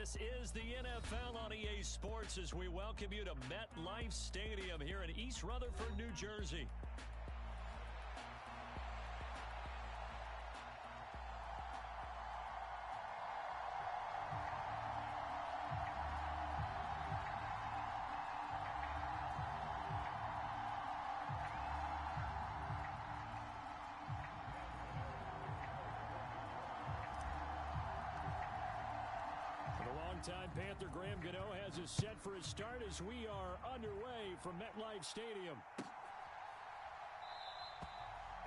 This is the NFL on EA Sports as we welcome you to MetLife Stadium here in East Rutherford, New Jersey. Time Panther Graham Gano has us set for his start as we are underway from MetLife Stadium.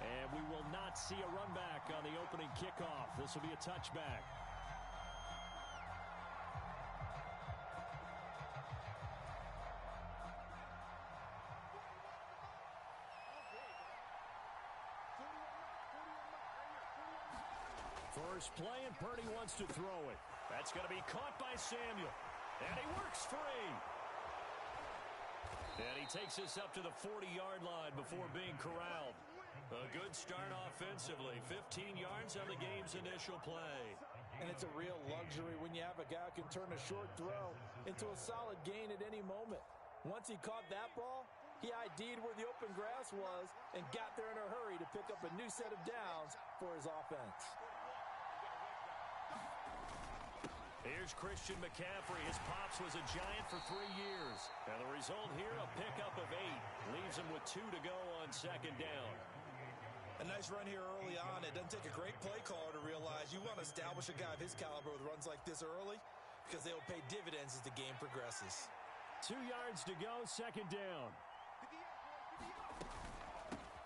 And we will not see a run back on the opening kickoff. This will be a touchback. First play, and Purdy wants to throw it. That's going to be caught by Samuel. And he works free. And he takes us up to the 40-yard line before being corralled. A good start offensively. 15 yards on the game's initial play. And it's a real luxury when you have a guy who can turn a short throw into a solid gain at any moment. Once he caught that ball, he ID'd where the open grass was and got there in a hurry to pick up a new set of downs for his offense. Here's Christian McCaffrey. His pops was a Giant for 3 years. And the result here, a pickup of 8. Leaves him with 2 to go on second down. A nice run here early on. It doesn't take a great play caller to realize you want to establish a guy of his caliber with runs like this early because they will pay dividends as the game progresses. 2 yards to go, second down.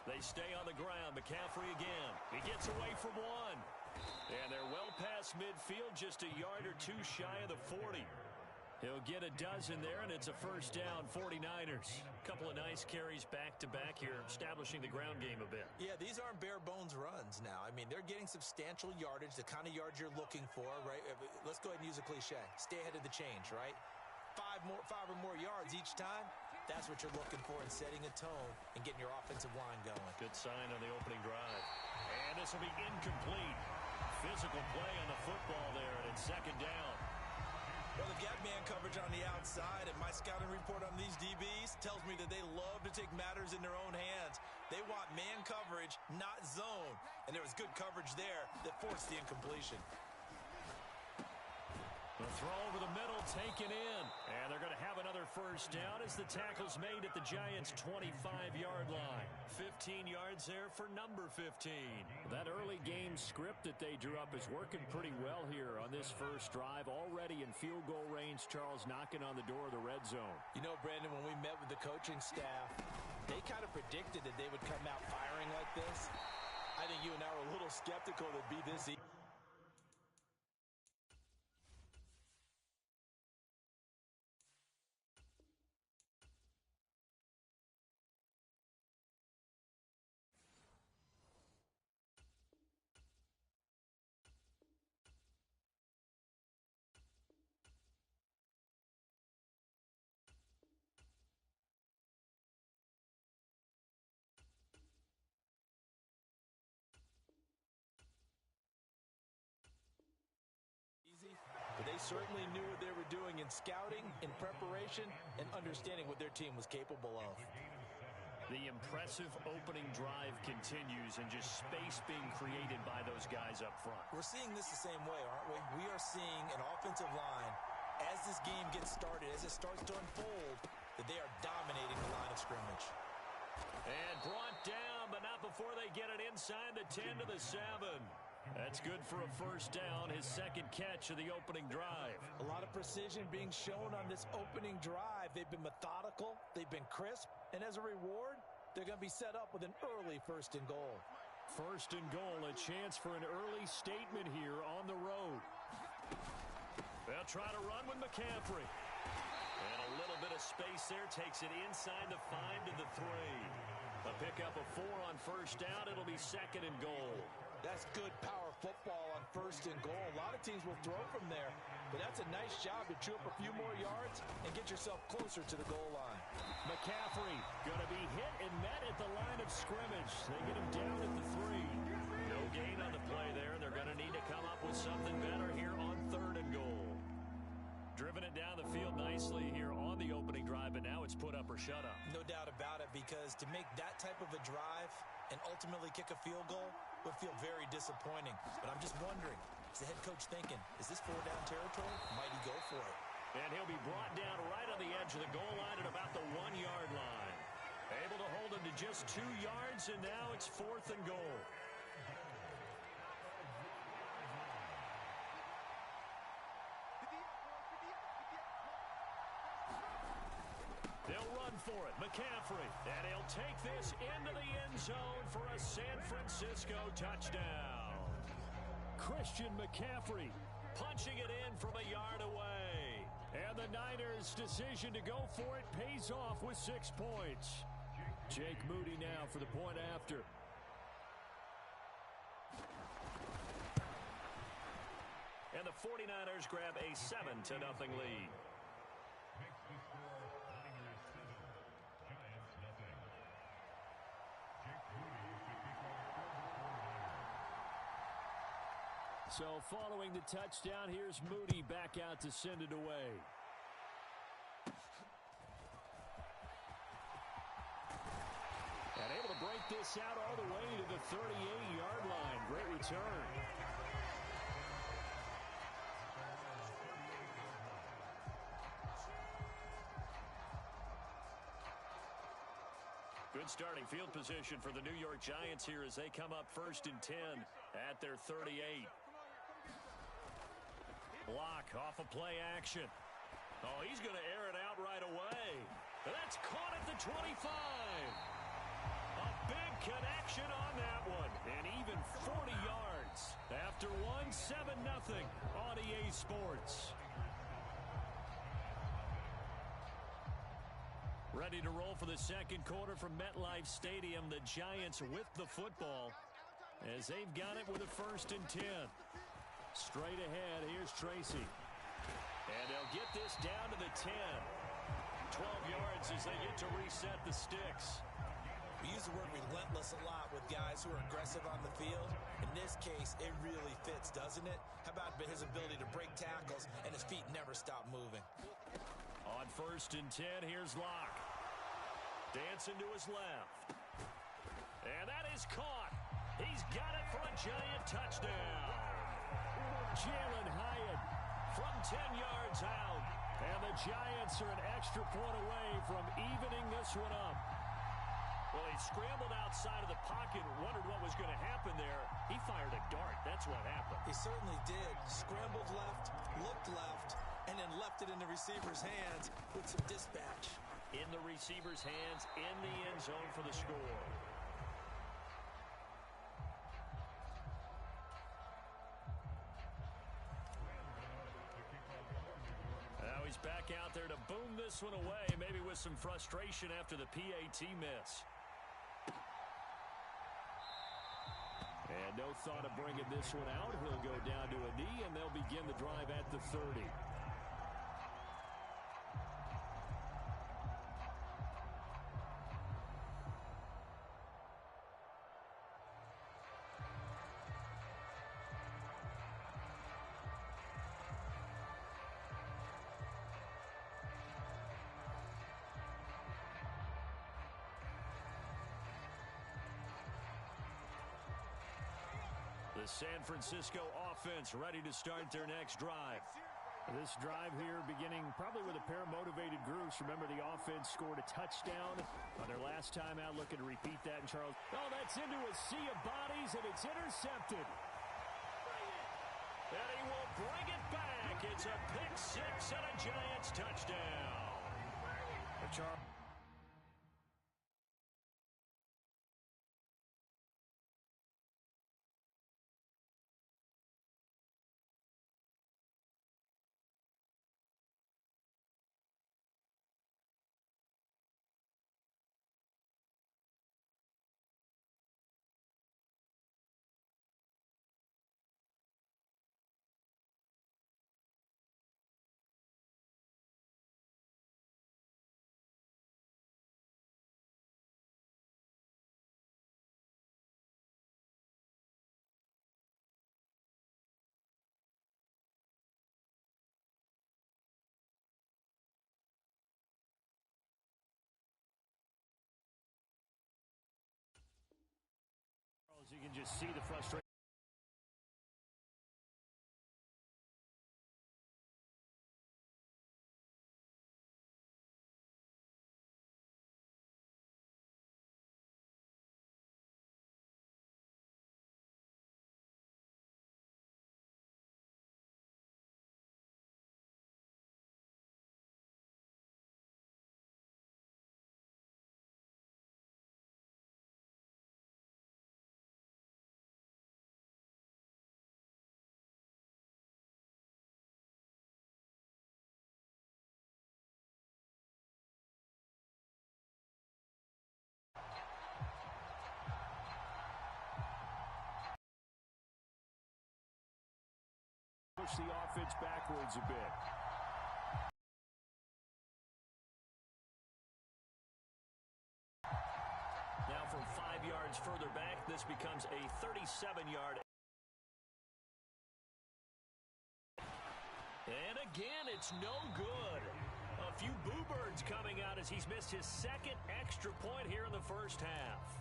They stay on the ground. McCaffrey again. He gets away from one. And they're well past midfield, just a yard or 2 shy of the 40. He'll get a dozen there, and it's a first down, 49ers. A couple of nice carries back-to-back here, establishing the ground game a bit. Yeah, these aren't bare-bones runs now. I mean, they're getting substantial yardage, the kind of yards you're looking for, right? Let's go ahead and use a cliche. Stay ahead of the change, right? 5 or more yards each time. That's what you're looking for in setting a tone and getting your offensive line going. Good sign on the opening drive. And this will be incomplete. Physical play on the football there, and it's second down. Well, they've got man coverage on the outside, and my scouting report on these DBs tells me that they love to take matters in their own hands. They want man coverage, not zone. And there was good coverage there that forced the incompletion. The throw over the middle taken in. And they're going to have another first down as the tackle's made at the Giants' 25-yard line. 15 yards there for number 15. That early game script that they drew up is working pretty well here on this first drive. Already in field goal range, Charles knocking on the door of the red zone. You know, Brandon, when we met with the coaching staff, they kind of predicted that they would come out firing like this. I think you and I were a little skeptical that it'd be this easy. But they certainly knew what they were doing in scouting, in preparation, and understanding what their team was capable of. The impressive opening drive continues, and just space being created by those guys up front. We're seeing this the same way, aren't we? We are seeing an offensive line, as this game gets started, as it starts to unfold, that they are dominating the line of scrimmage. And brought down, but not before they get it inside the 10 to the 7. That's good for a first down, his second catch of the opening drive. A lot of precision being shown on this opening drive. They've been methodical, they've been crisp, and as a reward, they're going to be set up with an early first and goal. First and goal, a chance for an early statement here on the road. They'll try to run with McCaffrey. And a little bit of space there, takes it inside the 5 to the 3. A pickup of 4 on first down, it'll be second and goal. That's good power football on first and goal. A lot of teams will throw from there, but that's a nice job to chew up a few more yards and get yourself closer to the goal line. McCaffrey going to be hit and met at the line of scrimmage. They get him down at the 3. No gain on the play there. They're going to need to come up with something better here on third and goal. down the field nicely here on the opening drive, but now it's put up or shut up. No doubt about it, because to make that type of a drive and ultimately kick a field goal would feel very disappointing. But I'm just wondering, is the head coach thinking, is this 4-down territory? Might he go for it? And he'll be brought down right on the edge of the goal line at about the 1-yard line. Able to hold him to just 2 yards, and now it's 4th and goal. They'll run for it. McCaffrey. And he'll take this into the end zone for a San Francisco touchdown. Christian McCaffrey punching it in from a yard away. And the Niners' decision to go for it pays off with 6 points. Jake Moody now for the point after. And the 49ers grab a 7-0 lead. So following the touchdown, here's Moody back out to send it away. And able to break this out all the way to the 38-yard line. Great return. Good starting field position for the New York Giants here as they come up 1st and 10 at their 38. Block off a play action. Oh, he's going to air it out right away. That's caught at the 25. A big connection on that one. And even 40 yards after 7-0 on EA Sports. Ready to roll for the second quarter from MetLife Stadium. The Giants with the football as they've got it with a 1st and 10. Straight ahead, here's Tracy. And they'll get this down to the 10. 12 yards as they get to reset the sticks. We use the word relentless a lot with guys who are aggressive on the field. In this case, it really fits, doesn't it? How about his ability to break tackles and his feet never stop moving? On 1st and 10, here's Locke. Dancing to his left. And that is caught. He's got it for a Giant touchdown. Jalen Hyatt from 10 yards out. And the Giants are an extra point away from evening this one up. Well, he scrambled outside of the pocket, wondered what was going to happen there. He fired a dart. That's what happened. He certainly did. Scrambled left, looked left, and then left it in the receiver's hands with some dispatch. In the receiver's hands, in the end zone for the score. Now he's back out there to boom this one away, maybe with some frustration after the PAT miss. And no thought of bringing this one out. He'll go down to a knee, and they'll begin the drive at the 30. The San Francisco offense ready to start their next drive. This drive here beginning probably with a pair of motivated groups. Remember, the offense scored a touchdown on their last time out. Looking to repeat that in Charles. Oh, that's into a sea of bodies, and it's intercepted. And he will bring it back. It's a pick six and a Giants touchdown. Charles. can just see the frustration. Push the offense backwards a bit. Now from 5 yards further back, this becomes a 37-yard. And again, it's no good. A few boo birds coming out as he's missed his second extra point here in the first half.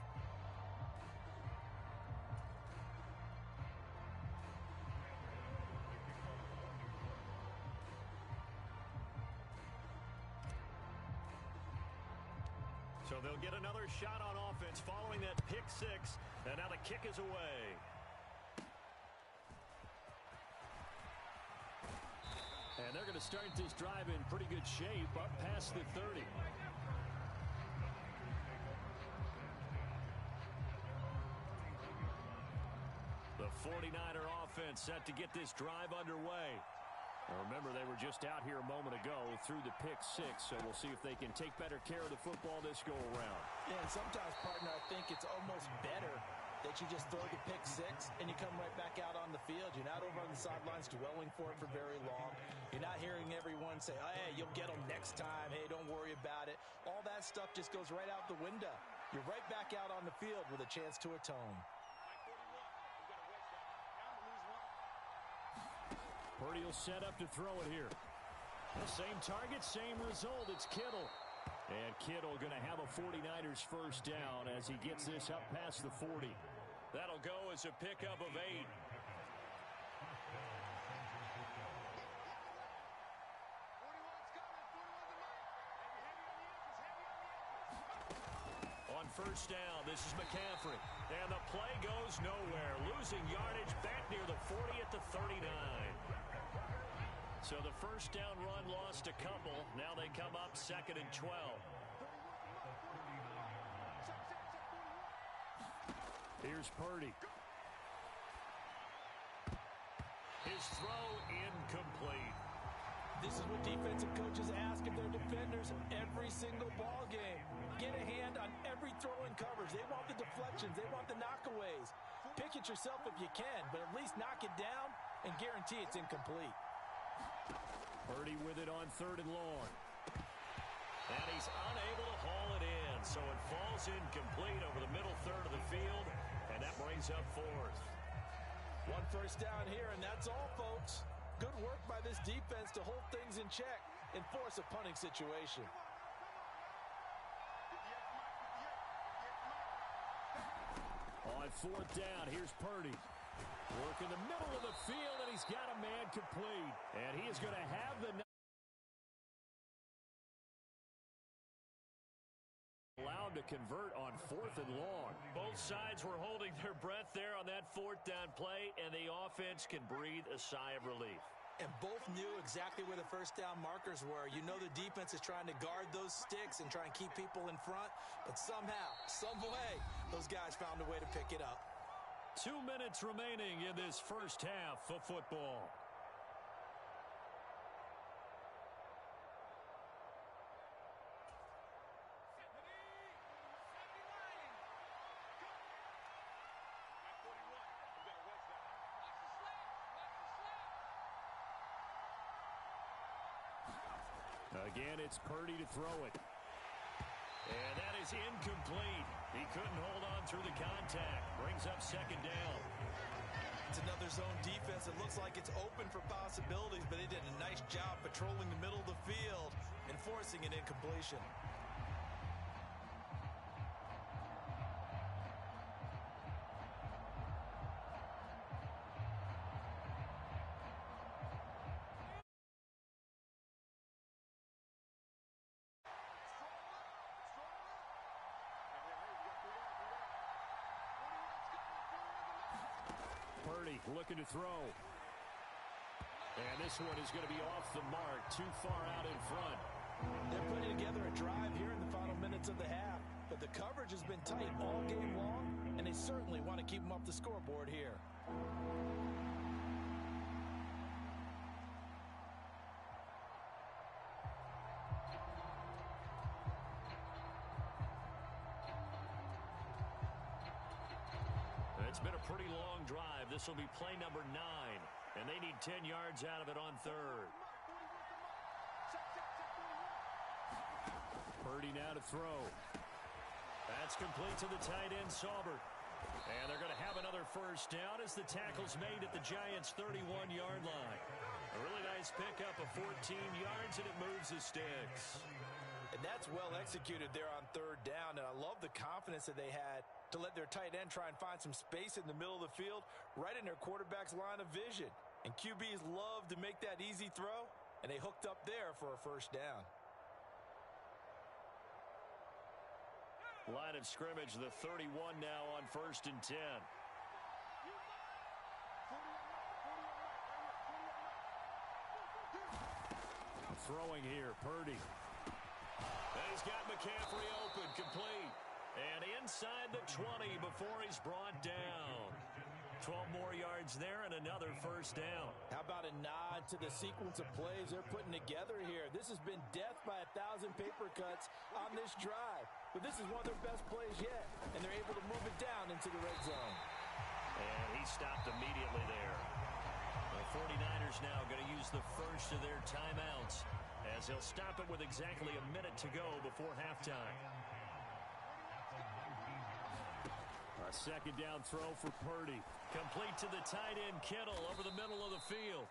So they'll get another shot on offense following that pick six. And now the kick is away. And they're going to start this drive in pretty good shape up past the 30. The 49er offense set to get this drive underway. Remember, they were just out here a moment ago through the pick six, so we'll see if they can take better care of the football this go-around. Yeah, and sometimes, partner, I think it's almost better that you just throw the pick six and you come right back out on the field. You're not over on the sidelines dwelling for it for very long. You're not hearing everyone say, oh, hey, you'll get them next time. Hey, don't worry about it. All that stuff just goes right out the window. You're right back out on the field with a chance to atone. Purdy will set up to throw it here. The same target, same result. It's Kittle. And Kittle going to have a 49ers first down as he gets this up past the 40. That'll go as a pickup of 8. On first down, this is McCaffrey. And the play goes nowhere. Losing yardage back near the 40 at the 39. So the first down run lost a couple. Now they come up 2nd and 12. Here's Purdy. His throw incomplete. This is what defensive coaches ask of their defenders every single ball game. Get a hand on every throw in coverage. They want the deflections. They want the knockaways. Pick it yourself if you can, but at least knock it down and guarantee it's incomplete. Purdy with it on 3rd and long. And he's unable to haul it in, so it falls incomplete over the middle third of the field, and that brings up 4th. One first down here, and that's all, folks. Good work by this defense to hold things in check and force a punting situation. On 4th down, here's Purdy. Work in the middle of the field, and he's got a man complete. And he is going to have the allowed to convert on 4th and long. Both sides were holding their breath there on that 4th down play, and the offense can breathe a sigh of relief. And both knew exactly where the first down markers were. You know the defense is trying to guard those sticks and try and keep people in front, but somehow, some way, those guys found a way to pick it up. 2 minutes remaining in this first half of football. Again, it's Purdy to throw it. And that is incomplete. He couldn't hold on through the contact. Brings up 2nd down. It's another zone defense. It looks like it's open for possibilities, but they did a nice job patrolling the middle of the field and forcing an incompletion. looking to throw. And this one is going to be off the mark, too far out in front. They're putting together a drive here in the final minutes of the half, but the coverage has been tight all game long, and they certainly want to keep them off the scoreboard here. It's been a pretty long drive. This will be play number 9, and they need 10 yards out of it on third. Purdy now to throw. That's complete to the tight end, Sauber. And they're going to have another first down as the tackle's made at the Giants' 31-yard line. A really nice pickup of 14 yards, and it moves the sticks. And that's well executed there on third down, and I love the confidence that they had to let their tight end try and find some space in the middle of the field, right in their quarterback's line of vision. And QBs love to make that easy throw, and they hooked up there for a first down. Line of scrimmage, the 31 now on 1st and 10. Throwing here, Purdy. And he's got McCaffrey open, complete. And inside the 20 before he's brought down. 12 more yards there and another first down. How about a nod to the sequence of plays they're putting together here? This has been death by 1,000 paper cuts on this drive. But this is one of their best plays yet, and they're able to move it down into the red zone. And he stopped immediately there. The 49ers now going to use the first of their timeouts as they'll stop it with exactly a minute to go before halftime. A second down throw for Purdy. Complete to the tight end, Kittle, over the middle of the field.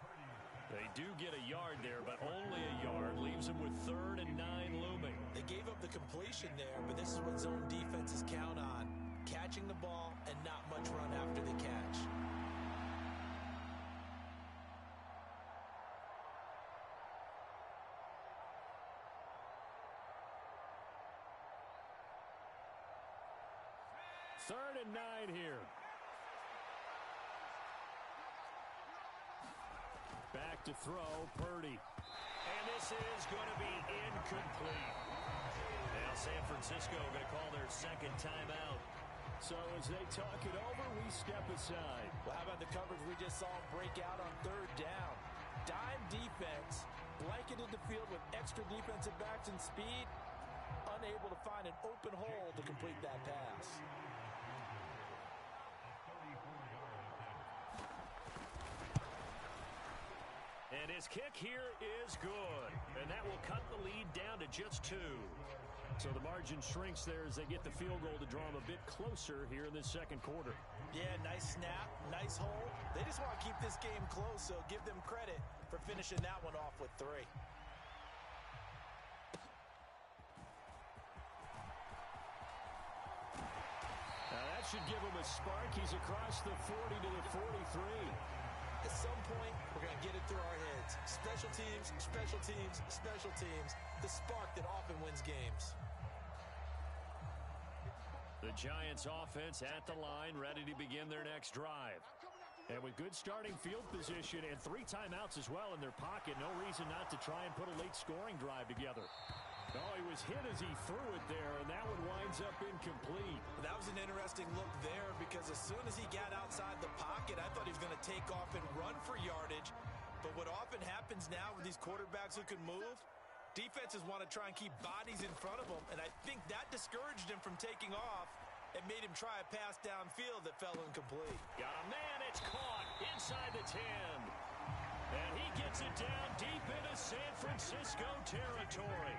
They do get a yard there, but only a yard. Leaves them with 3rd and 9 looming. They gave up the completion there, but this is what zone defenses count on. Catching the ball and not much run after the catch. Third and 9 here. Back to throw, Purdy. And this is going to be incomplete. Now San Francisco going to call their second timeout. So as they talk it over, we step aside. Well, how about the coverage we just saw break out on third down? Dime defense, blanketed the field with extra defensive backs and speed, unable to find an open hole to complete that pass. And his kick here is good. And that will cut the lead down to just 2. So the margin shrinks there as they get the field goal to draw them a bit closer here in this second quarter. Yeah, nice snap, nice hold. They just want to keep this game close, so give them credit for finishing that one off with 3. Now that should give him a spark. He's across the 40 to the 43. At some point, we're going to get it through our heads. Special teams, special teams, special teams. The spark that often wins games. The Giants offense at the line, ready to begin their next drive. And with good starting field position and 3 timeouts as well in their pocket, no reason not to try and put a late scoring drive together. Oh, he was hit as he threw it there, and that one winds up incomplete. That was an interesting look there because as soon as he got outside the pocket, I thought he was going to take off and run for yardage. But what often happens now with these quarterbacks who can move, defenses want to try and keep bodies in front of them, and I think that discouraged him from taking off and made him try a pass downfield that fell incomplete. Got a man, it's caught inside the 10. And he gets it down deep into San Francisco territory.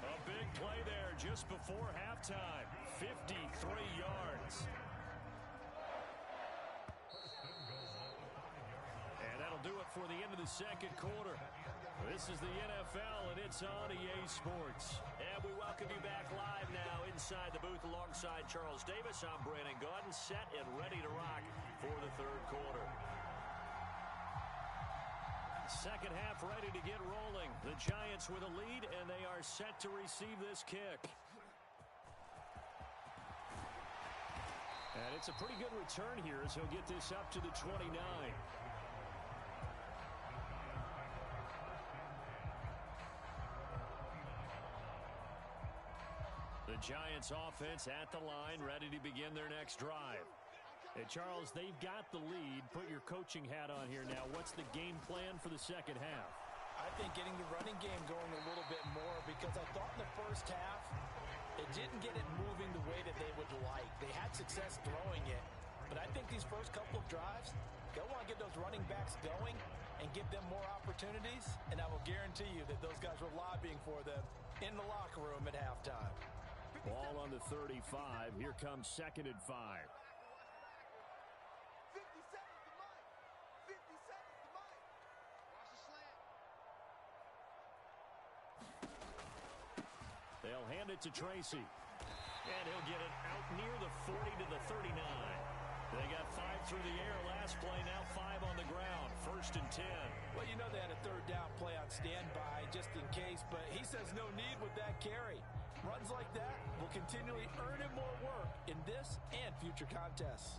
A big play there just before halftime. 53 yards. And that'll do it for the end of the second quarter. This is the NFL, and it's on EA Sports. And we welcome you back live now inside the booth alongside Charles Davis. I'm Brandon Gaudin, set and ready to rock for the third quarter. Second half ready to get rolling. The Giants with a lead, and they are set to receive this kick. And it's a pretty good return here as he'll get this up to the 29. The Giants offense at the line, ready to begin their next drive. Hey, Charles, they've got the lead. Put your coaching hat on here now. What's the game plan for the second half? I think getting the running game going a little bit more, because I thought in the first half it didn't get it moving the way that they would like. They had success throwing it, but I think these first couple of drives, they'll want to get those running backs going and give them more opportunities, and I will guarantee you that those guys were lobbying for them in the locker room at halftime. Ball on the 35. Here comes 2nd and 5. 50 seconds to Mike. 50 seconds to Mike. Watch the slant. They'll hand it to Tracy. And he'll get it out near the 40 to the 39. They got 5 through the air last play, now 5 on the ground. 1st and 10. Well, you know they had a 3rd down play on standby just in case, but he says no need with that carry. Runs like that will continually earn him more work in this and future contests.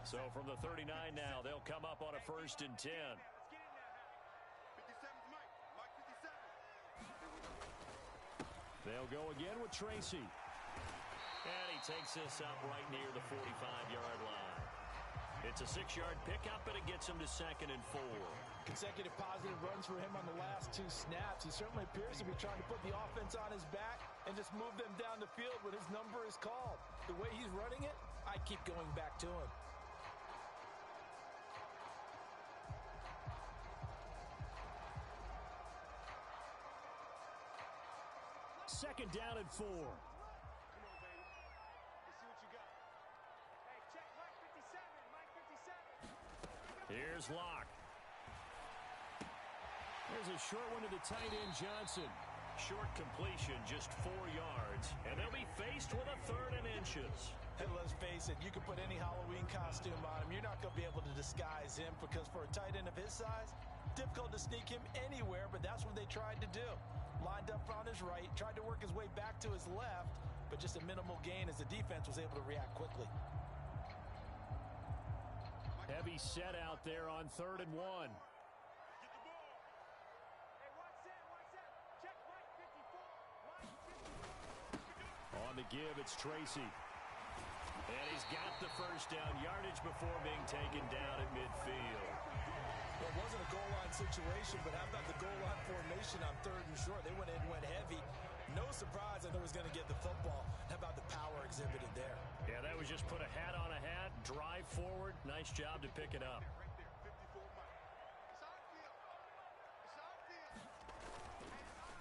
So from the 39 now, they'll come up on a 1st and 10. They'll go again with Tracy. And he takes this up right near the 45-yard line. It's a 6-yard pickup, but it gets him to 2nd and 4. Consecutive positive runs for him on the last 2 snaps. He certainly appears to be trying to put the offense on his back and just move them down the field when his number is called. The way he's running it, I keep going back to him. Second down and 4. Here's Locke. There's a short one to the tight end, Johnson. Short completion, just 4 yards. And they'll be faced with a 3rd and inches. And let's face it, you can put any Halloween costume on him. You're not going to be able to disguise him, because for a tight end of his size, difficult to sneak him anywhere, but that's what they tried to do. Lined up on his right, tried to work his way back to his left, but just a minimal gain as the defense was able to react quickly. Heavy set out there on 3rd and 1. On the give, it's Tracy. And he's got the 1st down, yardage before being taken down at midfield. Well, it wasn't a goal line situation, but how about the goal line formation on 3rd and short? They went in, went heavy. No surprise that they was going to get the football. How about the power exhibited there? Yeah, that was just put a hat on a hat, drive forward. Nice job to pick it up.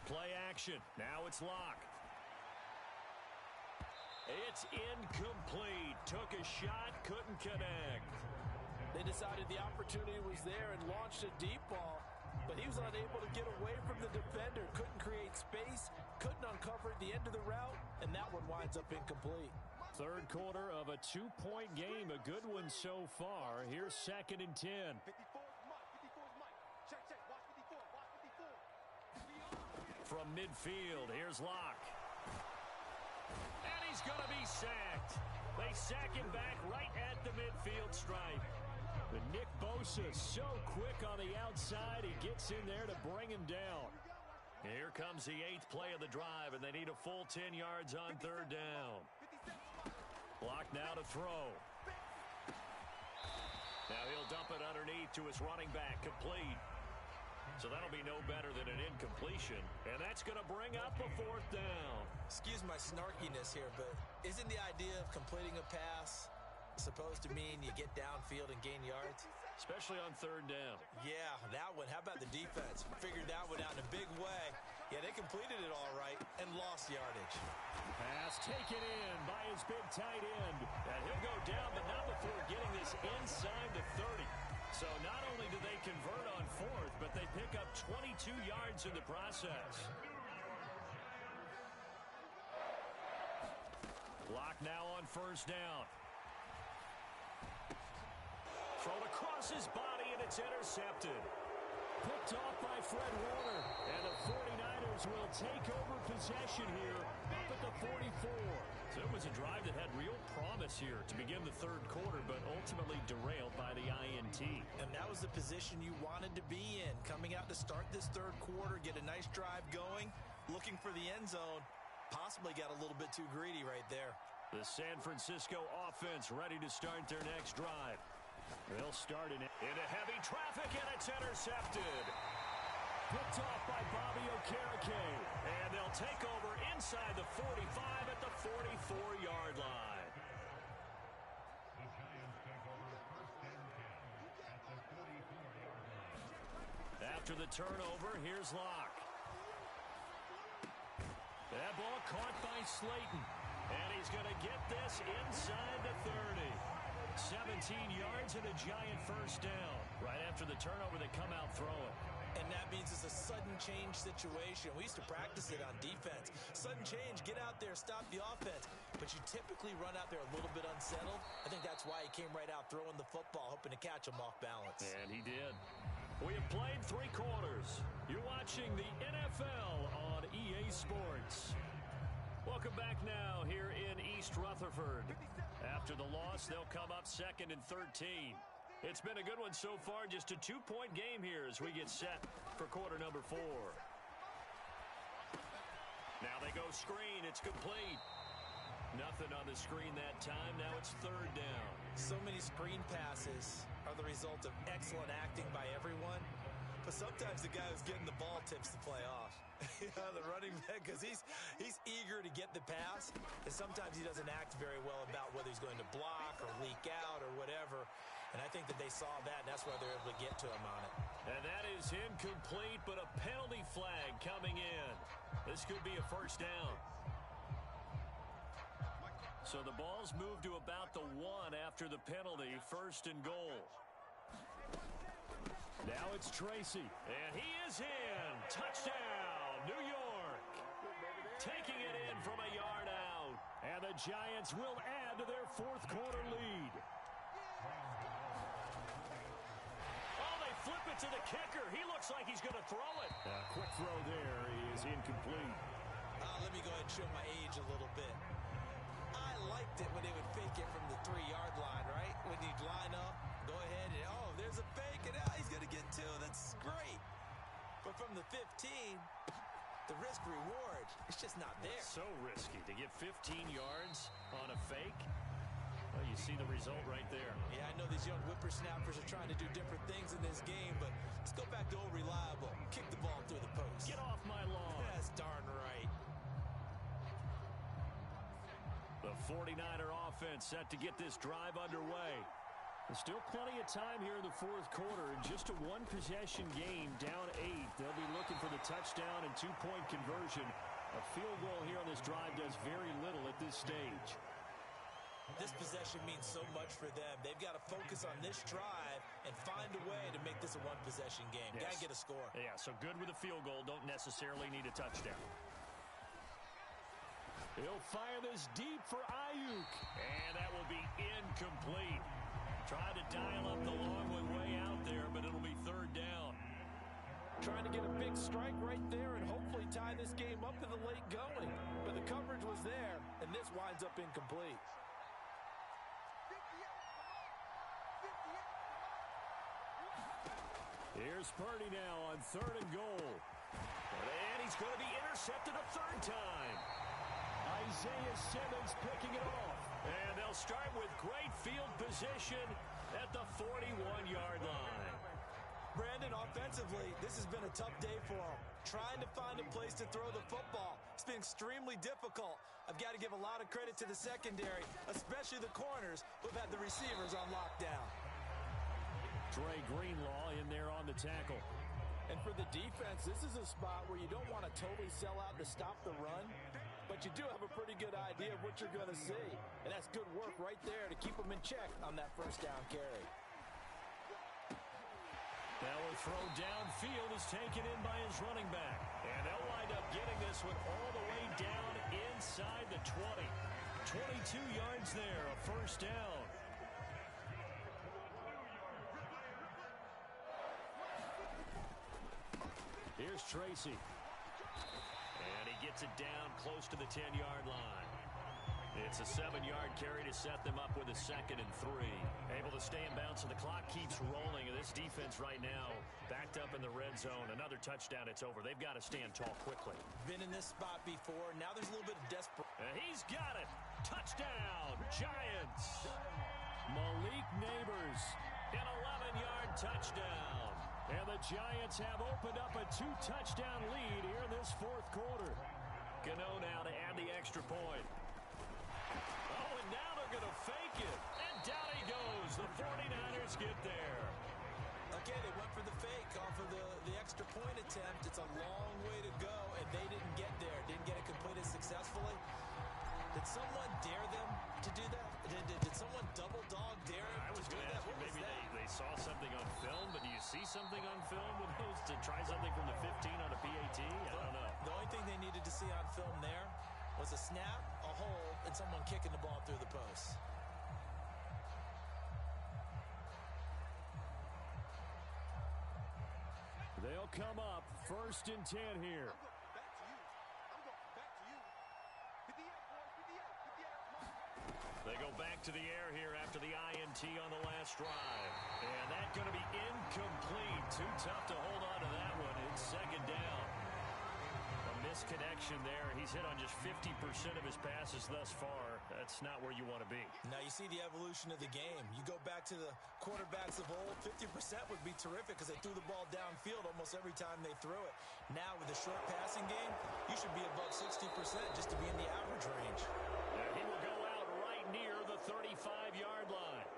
Play action. Now it's Locke. It's incomplete. Took a shot, couldn't connect. They decided the opportunity was there and launched a deep ball, but he was unable to get away from the defender. Couldn't create space, couldn't uncover the end of the route, and that one winds up incomplete. 3rd quarter of a 2-point game. A good one so far. Here's 2nd and 10. 54 is Mike. 54 is Mike. Check, check. Watch 54. Watch 54. From midfield, here's Locke. And he's going to be sacked. They sack him back right at the midfield stripe. But Nick Bosa so quick on the outside. He gets in there to bring him down. Here comes the 8th play of the drive, and they need a full 10 yards on 3rd down. Locke now to throw. Now he'll dump it underneath to his running back, complete. So that'll be no better than an incompletion, and that's going to bring up a 4th down. Excuse my snarkiness here, but isn't the idea of completing a pass supposed to mean you get downfield and gain yards? Especially on 3rd down. Yeah, that one. How about the defense? Figured that one out in a big way. Yeah, they completed it all right and lost yardage. Pass taken in by his big tight end. And he'll go down, but not before getting this inside the 30. So not only do they convert on 4th, but they pick up 22 yards in the process. Locke now on 1st down. Thrown across his body, and it's intercepted. Picked off by Fred Warner. And the 49ers will take over possession here up at the 44. So it was a drive that had real promise here to begin the third quarter, but ultimately derailed by the INT. And that was the position you wanted to be in. Coming out to start this third quarter, get a nice drive going, looking for the end zone. Possibly got a little bit too greedy right there. The San Francisco offense ready to start their next drive. They'll start into heavy traffic, and it's intercepted. Picked off by Bobby Okereke. And they'll take over inside the 45 at the 44-yard line. After the turnover, here's Locke. That ball caught by Slayton. And he's going to get this inside the 30. 17 yards and a giant first down. Right after the turnover, they come out throwing. And that means it's a sudden change situation. We used to practice it on defense. Sudden change, get out there, stop the offense. But you typically run out there a little bit unsettled. I think that's why he came right out throwing the football, hoping to catch him off balance. And he did. We have played 3 quarters. You're watching the NFL on EA Sports. Welcome back now here in East Rutherford. After the loss, they'll come up second and 13. It's been a good one so far, just a 2-point game here as we get set for quarter number 4. Now they go screen, it's complete. Nothing on the screen that time, now it's third down. So many screen passes are the result of excellent acting by everyone, but sometimes the guy who's getting the ball tips the play off. The running back, because he's eager to get the pass, and sometimes he doesn't act very well about whether he's going to block or leak out or whatever. And I think that they saw that, and that's why they're able to get to him on it. And that is incomplete, but a penalty flag coming in. This could be a first down. So the ball's moved to about the 1 after the penalty, first and goal. Now it's Tracy, and he is in. Touchdown, New York. Taking it in from a yard out. And the Giants will add to their fourth quarter lead. Oh, they flip it to the kicker. He looks like he's going to throw it. Quick throw there is incomplete. Let me go ahead and show my age a little bit. I liked it when they would fake it from the 3-yard line, right? When you'd line up, go ahead and, oh, there's a fake, and he's going to get 2. That's great. But from the 15, the risk-reward, it's just not there. It's so risky to get 15 yards on a fake. Well, you see the result right there. Yeah, I know these young whippersnappers are trying to do different things in this game, but let's go back to old reliable. Kick the ball through the post. Get off my lawn. That's darn right. The 49er offense set to get this drive underway. There's still plenty of time here in the fourth quarter. In just a 1-possession game, down 8. They'll be looking for the touchdown and 2-point conversion. A field goal here on this drive does very little at this stage. This possession means so much for them. They've got to focus on this drive and find a way to make this a 1-possession game. Yes. Got to get a score. Yeah, so good with a field goal. Don't necessarily need a touchdown. He'll fire this deep for Ayuk. And that will be incomplete. Tried to dial up the long one way out there, but it'll be third down. Trying to get a big strike right there and hopefully tie this game up in the late going. But the coverage was there, and this winds up incomplete. Here's Purdy now on third and goal. And he's going to be intercepted a third time. Isaiah Simmons picking it off. And they'll start with great field position at the 41-yard line. Brandon, offensively, this has been a tough day for him. Trying to find a place to throw the football. It's been extremely difficult. I've got to give a lot of credit to the secondary, especially the corners who've had the receivers on lockdown. Dre Greenlaw in there on the tackle. And for the defense, this is a spot where you don't want to totally sell out to stop the run, but you do have a pretty good idea of what you're going to see. And that's good work right there to keep them in check on that first down carry. Now a throw downfield is taken in by his running back. And they'll wind up getting this one all the way down inside the 20. 22 yards there, a first down. Here's Tracy. And he gets it down close to the 10-yard line. It's a 7-yard carry to set them up with a 2nd and 3. Able to stay in bounds, so the clock keeps rolling. And this defense right now backed up in the red zone. Another touchdown, it's over. They've got to stand tall quickly. Been in this spot before. Now there's a little bit of desperate. And he's got it. Touchdown, Giants. Malik Neighbors, an 11-yard touchdown. And the Giants have opened up a 2-touchdown lead here in this 4th quarter. Gano now to add the extra point. Oh, and now they're going to fake it. And down he goes. The 49ers get there. Okay, they went for the fake off of the extra point attempt. It's a long way to go, and they didn't get there. Didn't get it completed successfully. Did someone dare them to do that? Did someone double dog dare them I was going to ask you, maybe they saw something on film, but do you see something on film with those to try something from the 15 on a PAT? I don't know. The only thing they needed to see on film there was a snap, a hold, and someone kicking the ball through the post. They'll come up 1st and 10 here. I'm going back to you. Hit the air, boys. Hit the air. Hit the air. Come on. They go back to the air here after the INT on the last drive. And that's going to be incomplete. Too tough to hold on to that one. It's 2nd down. A misconnection there. He's hit on just 50% of his passes thus far. That's not where you want to be. Now you see the evolution of the game. You go back to the quarterbacks of old, 50% would be terrific because they threw the ball downfield almost every time they threw it. Now with the short passing game, you should be above 60% just to be in the average range. And he will go out right near the 35-yard line.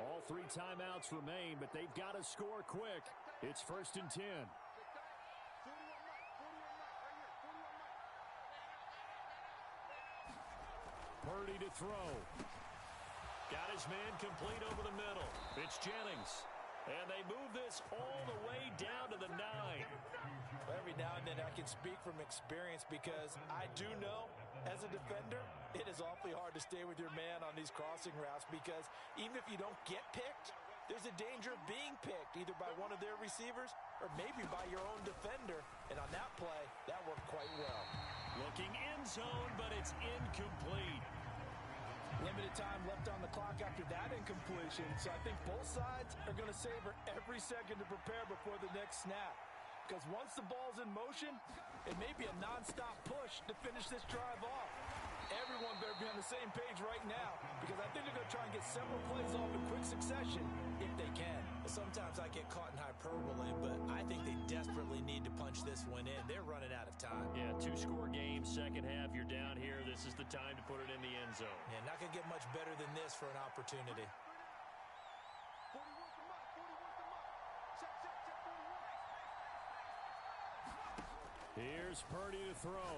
All 3 timeouts remain, but they've got to score quick. It's 1st and 10. Purdy to throw. Got his man complete over the middle. It's Jennings. And they move this all the way down to the 9. Every now and then I can speak from experience because I do know as a defender it is awfully hard to stay with your man on these crossing routes because even if you don't get picked, there's a danger of being picked either by one of their receivers or maybe by your own defender. And on that play, that worked quite well. Looking end zone, but it's incomplete. Limited time left on the clock after that incompletion, so I think both sides are going to savor every second to prepare before the next snap. Because once the ball's in motion, it may be a nonstop push to finish this drive off. Everyone better be on the same page right now because I think they're going to try and get several plays off in quick succession if they can. Sometimes I get caught in hyperbole, but I think they desperately need to punch this one in. They're running out of time. Yeah, 2-score game, second half, you're down here. This is the time to put it in the end zone. Yeah, not going to get much better than this for an opportunity. 40 wants the mark. 40 wants the mark. Check, check, check. 41. Here's Purdy to throw.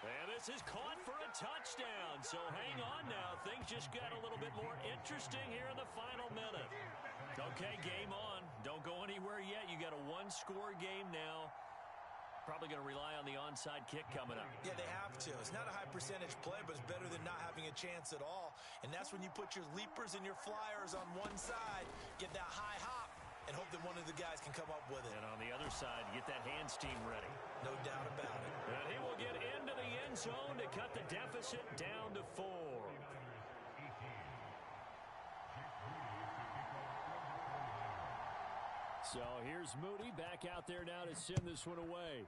And this is caught for a touchdown. So hang on now. Things just got a little bit more interesting here in the final minute. Okay, game on. Don't go anywhere yet. You got a 1-score game now. Probably going to rely on the onside kick coming up. Yeah, they have to. It's not a high percentage play, but it's better than not having a chance at all. And that's when you put your leapers and your flyers on one side, get that high hop, and hope that one of the guys can come up with it. And on the other side, get that hands team ready. No doubt about it. And he will get into the end zone to cut the deficit down to 4. So here's Moody back out there now to send this one away.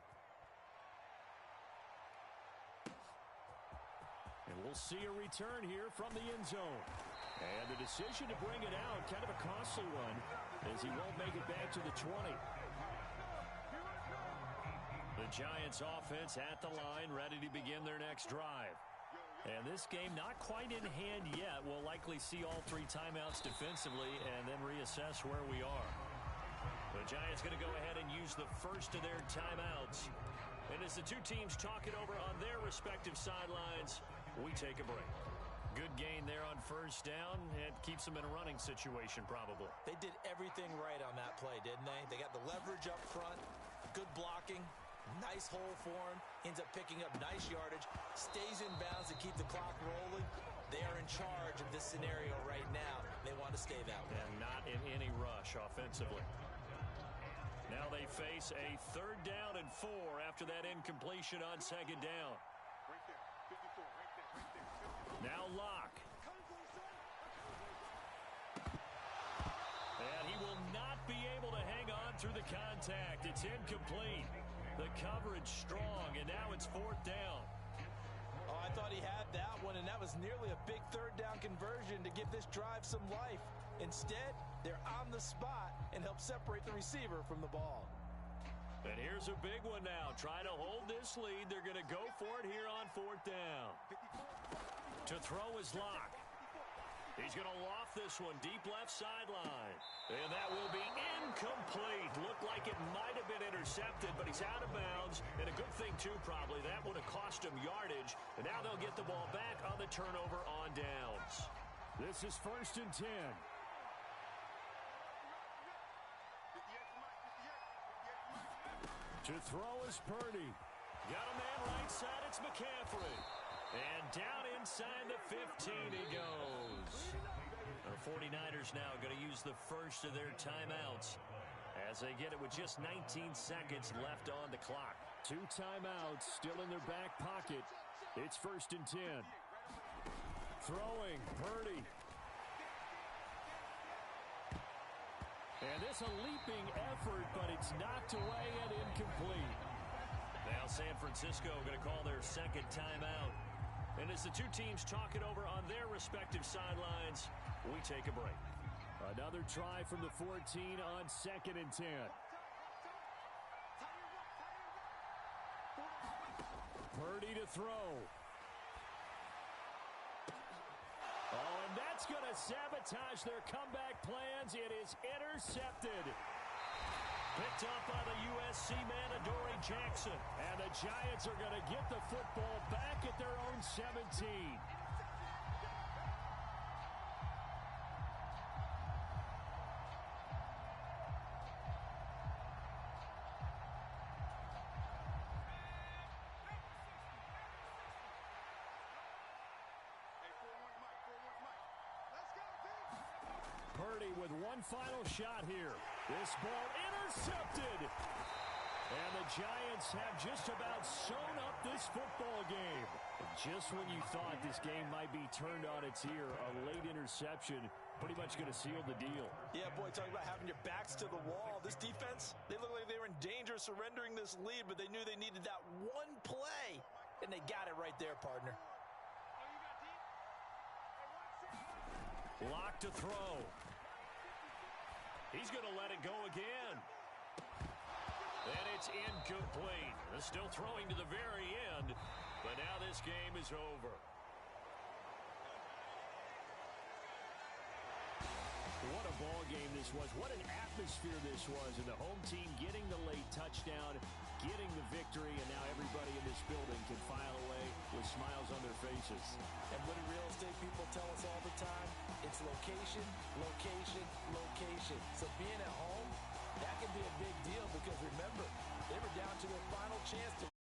And we'll see a return here from the end zone. And the decision to bring it out, kind of a costly one, as he won't make it back to the 20. The Giants offense at the line, ready to begin their next drive. And this game not quite in hand yet. We'll likely see all 3 timeouts defensively and then reassess where we are. The Giants going to go ahead and use the first of their timeouts. And as the 2 teams talk it over on their respective sidelines, we take a break. Good gain there on first down. It keeps them in a running situation probably. They did everything right on that play, didn't they? They got the leverage up front, good blocking, nice hole for him, ends up picking up nice yardage, stays in bounds to keep the clock rolling. They are in charge of this scenario right now. They want to stay that way. And not in any rush offensively. Now they face a 3rd down and 4 after that incompletion on 2nd down. Right there. 54. Right there. Right there. 54. Now Locke. And he will not be able to hang on through the contact. It's incomplete. The coverage strong, and now it's 4th down. Oh, I thought he had that one, and that was nearly a big 3rd down conversion to give this drive some life. Instead, they're on the spot and help separate the receiver from the ball. And here's a big one now. Trying to hold this lead. They're going to go for it here on 4th down. To throw is Locke. He's going to loft this one deep left sideline. And that will be incomplete. Looked like it might have been intercepted, but he's out of bounds. And a good thing, too, probably. That would have cost him yardage. And now they'll get the ball back on the turnover on downs. This is 1st and 10. To throw is Purdy. Got a man right side. It's McCaffrey. And down inside the 15 he goes. The 49ers now going to use the first of their timeouts as they get it with just 19 seconds left on the clock. 2 timeouts still in their back pocket. It's 1st and 10. Throwing, Purdy. And this a leaping effort, but it's knocked away and incomplete. Now San Francisco going to call their 2nd timeout. And as the 2 teams talk it over on their respective sidelines, we take a break. Another try from the 14 on 2nd and 10. Purdy to throw. Oh, and that's going to sabotage their comeback plans. It is intercepted. Picked up by the USC man, Adoree Jackson. And the Giants are going to get the football back at their own 17. Purdy with one final shot here. This ball intercepted. And the Giants have just about sewn up this football game. Just when you thought this game might be turned on its ear, a late interception pretty much going to seal the deal. Yeah, boy, talking about having your backs to the wall. This defense, they look like they were in danger of surrendering this lead, but they knew they needed that one play, and they got it right there, partner. Locke to throw. He's going to let it go again. And it's incomplete. They're still throwing to the very end, but now this game is over. What a ball game this was. What an atmosphere this was. And the home team getting the late touchdown, getting the victory, and now everybody in this building can file away with smiles on their faces. And what do real estate people tell us all the time? It's location, location, location. So being at home, that can be a big deal because remember, they were down to their final chance to